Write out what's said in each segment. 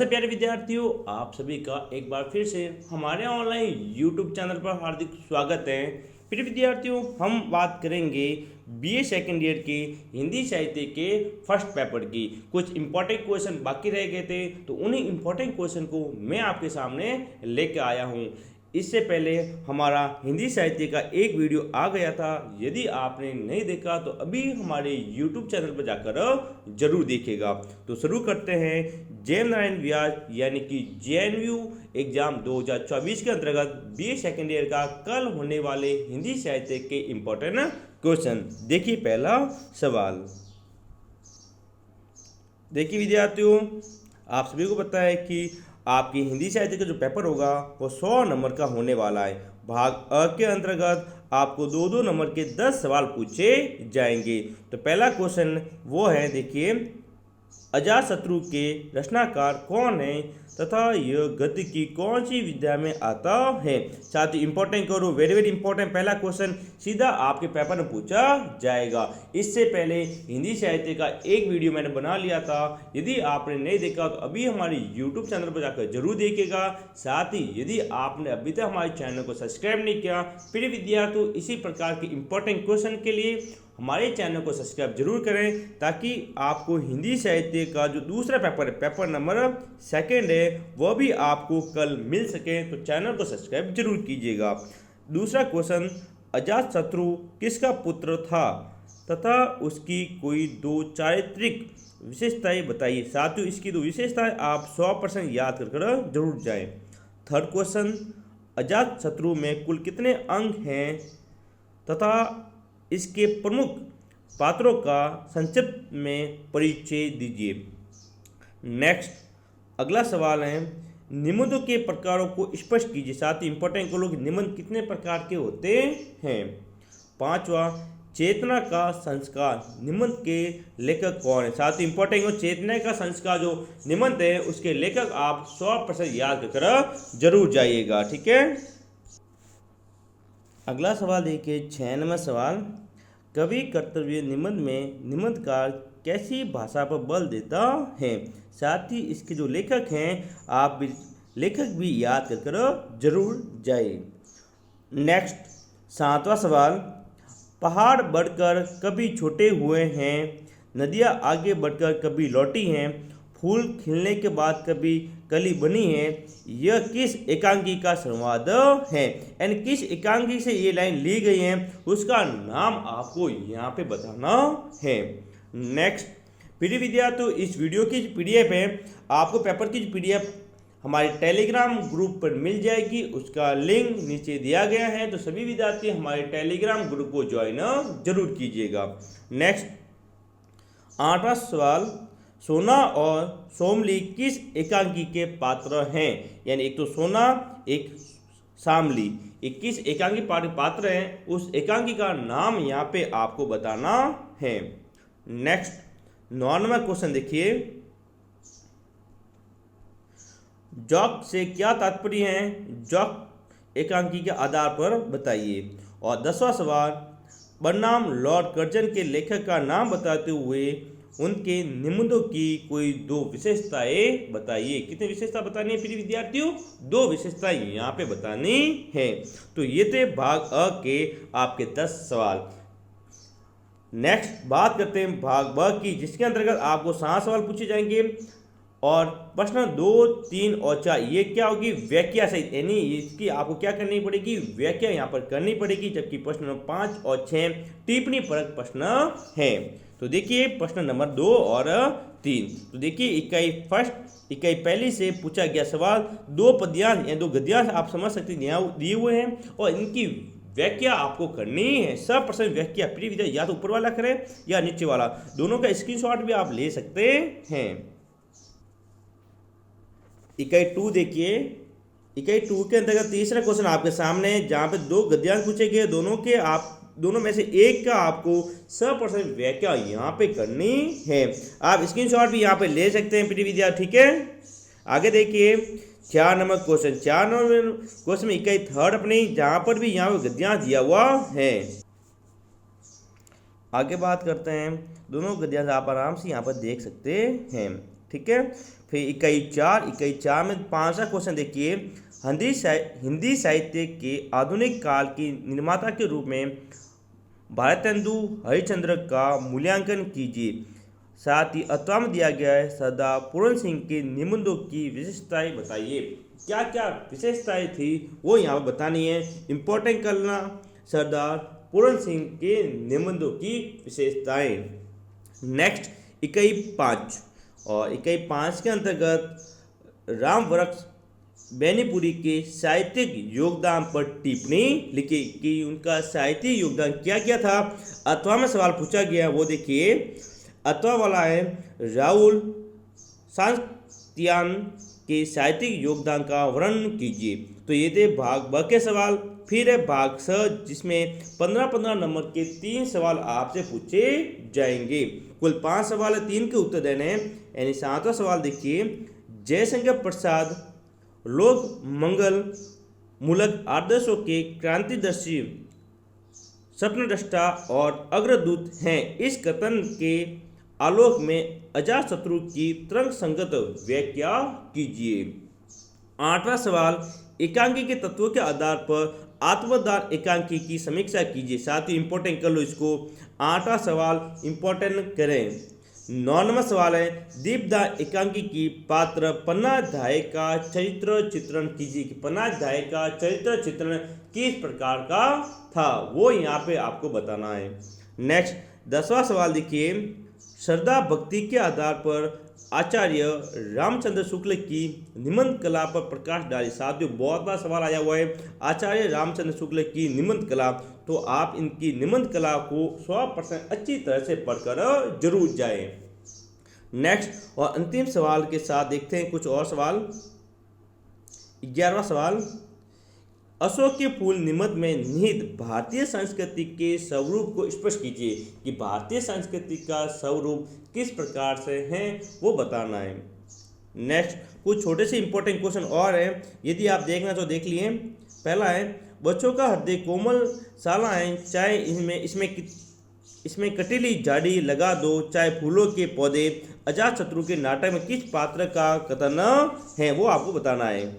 नमस्ते प्यारे विद्यार्थियों, आप सभी का एक बार फिर से हमारे ऑनलाइन YouTube चैनल पर हार्दिक स्वागत है। प्रिय विद्यार्थियों, हम बात करेंगे बीए सेकेंड ईयर के हिंदी साहित्य के फर्स्ट पेपर की। कुछ इंपॉर्टेंट क्वेश्चन बाकी रह गए थे, तो उन्हीं इंपॉर्टेंट क्वेश्चन को मैं आपके सामने लेकर आया हूँ। इससे पहले हमारा हिंदी साहित्य का एक वीडियो आ गया था, यदि आपने नहीं देखा तो अभी हमारे YouTube चैनल पर जाकर जरूर देखिएगा। तो शुरू करते हैं जय नारायण व्यास यानी कि JNU एग्जाम 2024 के अंतर्गत बीए सेकेंड ईयर का कल होने वाले हिंदी साहित्य के इंपॉर्टेंट क्वेश्चन। देखिए पहला सवाल। देखिए विद्यार्थियों, आप सभी को पता है कि आपकी हिंदी साहित्य का जो पेपर होगा वो 100 नंबर का होने वाला है। भाग अ के अंतर्गत आपको 2-2 नंबर के 10 सवाल पूछे जाएंगे। तो पहला क्वेश्चन वो है, देखिए, अजातशत्रु के रचनाकार कौन है तथा यह गद्य की कौन सी विद्या में आता है। साथ ही इंपॉर्टेंट करो, वेरी वेरी इंपॉर्टेंट, पहला क्वेश्चन सीधा आपके पेपर में पूछा जाएगा। इससे पहले हिंदी साहित्य का एक वीडियो मैंने बना लिया था, यदि आपने नहीं देखा तो अभी हमारे YouTube चैनल पर जाकर जरूर देखिएगा। साथ ही यदि आपने अभी तक हमारे चैनल को सब्सक्राइब नहीं किया, प्रिय विद्यार्थियों, इसी प्रकार के इंपॉर्टेंट क्वेश्चन के लिए हमारे चैनल को सब्सक्राइब जरूर करें, ताकि आपको हिंदी साहित्य का जो दूसरा पेपर है, पेपर नंबर 2 है, वह भी आपको कल मिल सके। तो चैनल को सब्सक्राइब जरूर कीजिएगा। दूसरा क्वेश्चन, अजातशत्रु किसका पुत्र था तथा उसकी कोई 2 चारित्रिक विशेषताएं बताइए। साथियों, इसकी 2 विशेषताएं आप 100% याद कर जरूर जाएं। थर्ड क्वेश्चन, अजातशत्रु में कुल कितने अंग हैं तथा इसके प्रमुख पात्रों का संक्षिप्त में परिचय दीजिए। नेक्स्ट, अगला सवाल है, निबंधों के प्रकारों को स्पष्ट कीजिए। साथ ही इंपॉर्टेंट को लोग निबंध कितने प्रकार के होते हैं। पांचवा, चेतना का संस्कार निबंध के लेखक कौन है। साथ ही इंपॉर्टेंट हो, चेतना का संस्कार जो निबंध है उसके लेखक आप 100% याद कर जरूर जाइएगा। ठीक है। अगला सवाल देखिए, 6 नंबर सवाल, कवि कर्तव्य निबंध में निबंधकार कैसी भाषा पर बल देता है। साथ ही इसके जो लेखक हैं आप लेखक भी याद कर जरूर जाइए। नेक्स्ट, 7वां सवाल, पहाड़ बढ़कर कभी छोटे हुए हैं, नदियाँ आगे बढ़कर कभी लौटी हैं, फूल खिलने के बाद कभी कली बनी है, यह किस एकांकी का संवाद है। यानी किस एकांकी से ये लाइन ली गई है उसका नाम आपको यहाँ पे बताना है। नेक्स्ट, प्रिय विद्यार्थियों, इस वीडियो की PDF है, आपको पेपर की PDF हमारे टेलीग्राम ग्रुप पर मिल जाएगी, उसका लिंक नीचे दिया गया है। तो सभी विद्यार्थी हमारे टेलीग्राम ग्रुप को ज्वाइन जरूर कीजिएगा। नेक्स्ट, 8वां सवाल, सोना और सोमली किस एकांकी के पात्र हैं। यानी एक तो सोना, एक शामली, 21 एकांकी पात्र हैं, उस एकांकी का नाम यहाँ पे आपको बताना है। नेक्स्ट, 9वां क्वेश्चन देखिए, जॉक से क्या तात्पर्य है, जॉक एकांकी के आधार पर बताइए। और 10वां सवाल, बनाम लॉर्ड कर्जन के लेखक का नाम बताते हुए उनके निबंधों की कोई 2 विशेषताएं बताइए। कितनी विशेषता बतानी है प्रिय विद्यार्थियों? 2 विशेषताएं यहाँ पे बतानी है। तो ये थे भाग अ के आपके 10 सवाल। नेक्स्ट बात करते हैं भाग ब की, जिसके अंतर्गत आपको 7 सवाल पूछे जाएंगे और प्रश्न 2, 3 और 4 ये क्या होगी, व्याख्या सहित, यानी इसकी आपको क्या करनी पड़ेगी, व्याख्या यहाँ पर करनी पड़ेगी। जबकि प्रश्न नंबर 5 और 6 टिप्पणी परक प्रश्न है। तो देखिए प्रश्न नंबर 2 और 3। तो देखिए इकाई पहली से पूछा गया सवाल, 2 पद्यांश या 2 गद्यांश आप समझ सकते हैं दिए हुए हैं और इनकी व्याख्या आपको करनी है। 100% व्याख्या प्रिय विद्यार्थी या तो ऊपर वाला करें या नीचे वाला, दोनों का स्क्रीनशॉट भी आप ले सकते हैं। इकाई 2 देखिए, इकाई 2 के अंतर्गत तीसरा क्वेश्चन आपके सामने है, जहाँ पे 2 गद्यांश पूछे गए, दोनों में से एक का आपको 100% व्याख्या यहाँ पे करनी है। आप स्क्रीनशॉट भी यहाँ पे ले सकते हैं प्रिय विद्यार्थी। ठीक है, आगे देखिए 4 नंबर क्वेश्चन। 4 नंबर क्वेश्चन में इकाई 3 अपनी, जहाँ पर भी यहाँ पे गद्यांश दिया हुआ है। आगे बात करते हैं, दोनों गद्यांश आप आराम से यहाँ पर देख सकते हैं। ठीक है। फिर इकाई चार में 5वां क्वेश्चन देखिए, हिंदी साहित्य के आधुनिक काल की निर्माता के रूप में भारतेंदु हरिश्चंद्र का मूल्यांकन कीजिए। साथ ही अथवा में दिया गया है, सरदार पूरन सिंह के निबंधों की विशेषताएं बताइए। क्या क्या विशेषताएं थी वो यहाँ पर बतानी है, इंपॉर्टेंट करना। सरदार पूरन सिंह के निबंधों की विशेषताएं। नेक्स्ट इकाई 5, और इकाई 5 के अंतर्गत रामवृक्ष बेनीपुरी के साहित्यिक योगदान पर टिप्पणी लिखी कि उनका साहित्यिक योगदान क्या क्या था। अथवा में सवाल पूछा गया, वो देखिए अथवा वाला है, राहुल सांस्त्यान के साहित्यिक योगदान का वर्णन कीजिए। तो ये थे भाग ब के सवाल। फिर है भाग स, जिसमें 15-15 नंबर के 3 सवाल आपसे पूछे जाएंगे। कुल 5 सवाल है, 3 के उत्तर देने हैं। यानी 7वां सवाल देखिए, जयशंकर प्रसाद लोक मंगल मूलक आदर्शों के क्रांतिदर्शी, स्वप्नद्रष्टा और अग्रदूत हैं। इस कथन के आलोक में अजातशत्रु की तर्क संगत व्याख्या कीजिए। 8वां सवाल, एकांकी के तत्वों के आधार पर आत्मदान एकांकी की समीक्षा कीजिए। साथ ही इंपॉर्टेंट कर लो इसको, 8वां सवाल इंपॉर्टेंट करें। 9वां सवाल है, दीपदान एकांकी की पात्र पन्नाध्याय का चरित्र चित्रण कीजिए कि पन्नाध्याय का चरित्र चित्रण किस प्रकार का था, वो यहाँ पे आपको बताना है। नेक्स्ट 10वां सवाल देखिए, श्रद्धा भक्ति के आधार पर आचार्य रामचंद्र शुक्ल की निबंध कला पर प्रकाश डालिए। साथियों बहुत बार सवाल आया हुआ है, आचार्य रामचंद्र शुक्ल की निबंध कला, तो आप इनकी निबंध कला को 100% अच्छी तरह से पढ़कर जरूर जाएं। नेक्स्ट और अंतिम सवाल के साथ देखते हैं कुछ और सवाल। 11वां सवाल, अशोक के फूल निबंध में निहित भारतीय संस्कृति के स्वरूप को स्पष्ट कीजिए कि भारतीय संस्कृति का स्वरूप किस प्रकार से है वो बताना है। नेक्स्ट कुछ छोटे से इंपॉर्टेंट क्वेश्चन और हैं, यदि आप देखना तो देख लिए। पहला है, बच्चों का हृदय कोमल साला है, चाहे इसमें कटीली झाड़ी लगा दो, चाहे फूलों के पौधे। अजातशत्रु के नाटक में किस पात्र का कथन है वो आपको बताना है।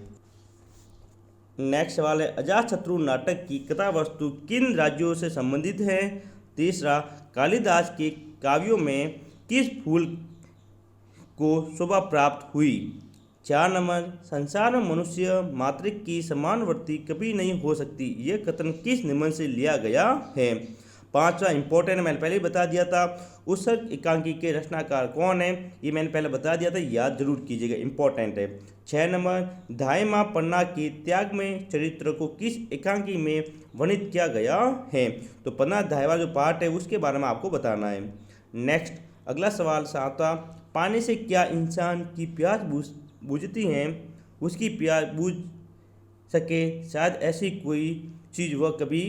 नेक्स्ट सवाल है, अजातशत्रु नाटक की कथा वस्तु किन राज्यों से संबंधित है। तीसरा, कालिदास के काव्यों में किस फूल को शोभा प्राप्त हुई। 4 नंबर, संसार में मनुष्य मातृक की समानवर्ती कभी नहीं हो सकती, यह कथन किस निबंध से लिया गया है। 5वां इंपॉर्टेंट, मैंने पहले ही बता दिया था, उत्सर्ग एकांकी के रचनाकार कौन है, ये मैंने पहले बता दिया था, याद जरूर कीजिएगा, इंपॉर्टेंट है। 6 नंबर, धाय माँ पन्ना के त्याग में चरित्र को किस एकांकी में वर्णित किया गया है। तो पन्ना धाय वाला जो पार्ट है उसके बारे में आपको बताना है। नेक्स्ट अगला सवाल 7वां, पानी से क्या इंसान की प्यास बुझती है, उसकी प्यास बुझ सके शायद ऐसी कोई चीज़ वह कभी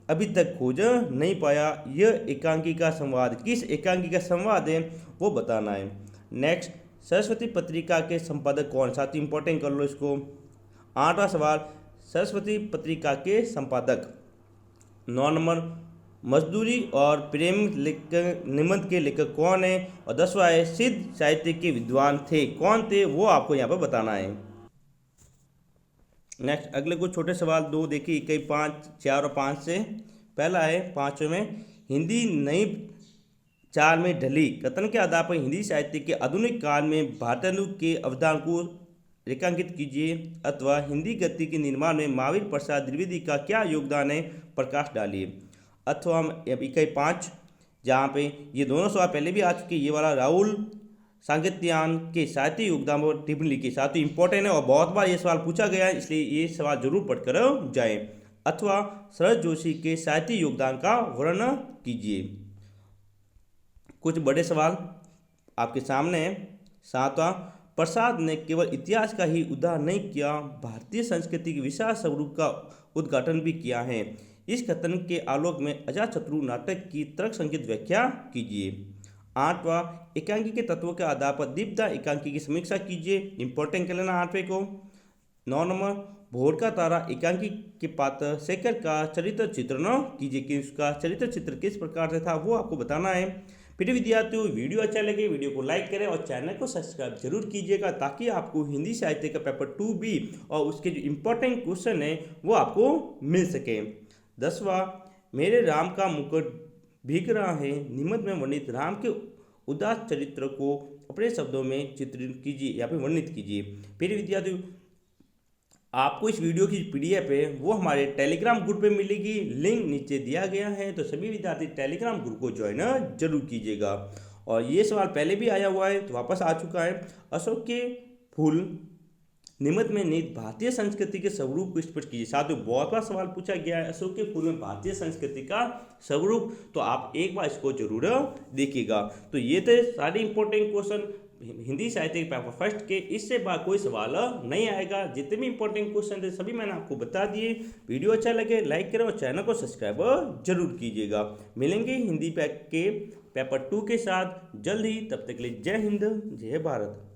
अभी तक खोज नहीं पाया। यह एकांकी का संवाद किस एकांकी का संवाद है वो बताना है। नेक्स्ट, सरस्वती पत्रिका के संपादक कौन, साथ ही इंपॉर्टेंट कर लो इसको। 8वां सवाल, सरस्वती पत्रिका के संपादक। 9 नंबर, मजदूरी और प्रेम निबंध के लेखक कौन है। और 10वां है, सिद्ध साहित्य के विद्वान थे, कौन थे वो आपको यहाँ पर बताना है। नेक्स्ट अगले कुछ छोटे सवाल 2 देखिए, इकाई 5, 4 और 5 से। पहला है 5वें में, हिंदी नई चाल में ढली कथन के आधार पर हिंदी साहित्य के आधुनिक काल में भारतेंदु के अवदान को रेखांकित कीजिए। अथवा हिंदी गद्य के निर्माण में महावीर प्रसाद द्विवेदी का क्या योगदान है, प्रकाश डालिए। अथवा इकाई 5, जहाँ पे ये दोनों सवाल पहले भी आ चुके, ये वाला राहुल सांगत्यान के साहित्य योगदान पर टिप्पणी लिखी। साथ ही इंपॉर्टेंट है और बहुत बार ये सवाल पूछा गया है, इसलिए ये सवाल जरूर पढ़कर जाएं। अथवा शरद जोशी के साहित्य योगदान का वर्णन कीजिए। कुछ बड़े सवाल आपके सामने हैं। 7वां, प्रसाद ने केवल इतिहास का ही उद्धार नहीं किया, भारतीय संस्कृति के विशाल स्वरूप का उद्घाटन भी किया है। इस कथन के आलोक में अजातशत्रु नाटक की तर्क संगत व्याख्या कीजिए। 8वां, एकांकी के तत्वों के आधार पर दीपदा एकांकी की समीक्षा कीजिए। इंपॉर्टेंट कर लेना 8वें को। 9 नंबर, भोर का तारा एकांकी के पात्र शेखर का चरित्र चित्रण कीजिए कि उसका चरित्र चित्र किस प्रकार से था वो आपको बताना है। फिर विद्यार्थियों, वीडियो अच्छा लगे वीडियो को लाइक करें और चैनल को सब्सक्राइब जरूर कीजिएगा, ताकि आपको हिंदी साहित्य का पेपर 2B और उसके जो इम्पोर्टेंट क्वेश्चन है वो आपको मिल सके। 10वां, मेरे राम का मुकुट भीग रहा है, निबंध में वर्णित राम के उदास चरित्र को अपने शब्दों में चित्रित कीजिए या फिर वर्णित कीजिए। फिर विद्यार्थियों, आपको इस वीडियो की पीडीएफ है वो हमारे टेलीग्राम ग्रुप पे मिलेगी, लिंक नीचे दिया गया है, तो सभी विद्यार्थी टेलीग्राम ग्रुप को ज्वाइन जरूर कीजिएगा। और ये सवाल पहले भी आया हुआ है तो वापस आ चुका है। अशोक के फूल निबंध में निहित भारतीय संस्कृति के स्वरूप को स्पष्ट कीजिए। साथियों, बहुत बार सवाल पूछा गया है अशोक के फूल में भारतीय संस्कृति का स्वरूप, तो आप एक बार इसको जरूर देखिएगा। तो ये थे सारे इंपॉर्टेंट क्वेश्चन हिंदी साहित्य पेपर फर्स्ट के। इससे बाद कोई सवाल नहीं आएगा। जितने भी इंपॉर्टेंट क्वेश्चन थे सभी मैंने आपको बता दिए। वीडियो अच्छा लगे लाइक करें और चैनल को सब्सक्राइब जरूर कीजिएगा। मिलेंगे हिंदी के पेपर 2 के साथ जल्द ही, तब तक के लिए जय हिंद जय भारत।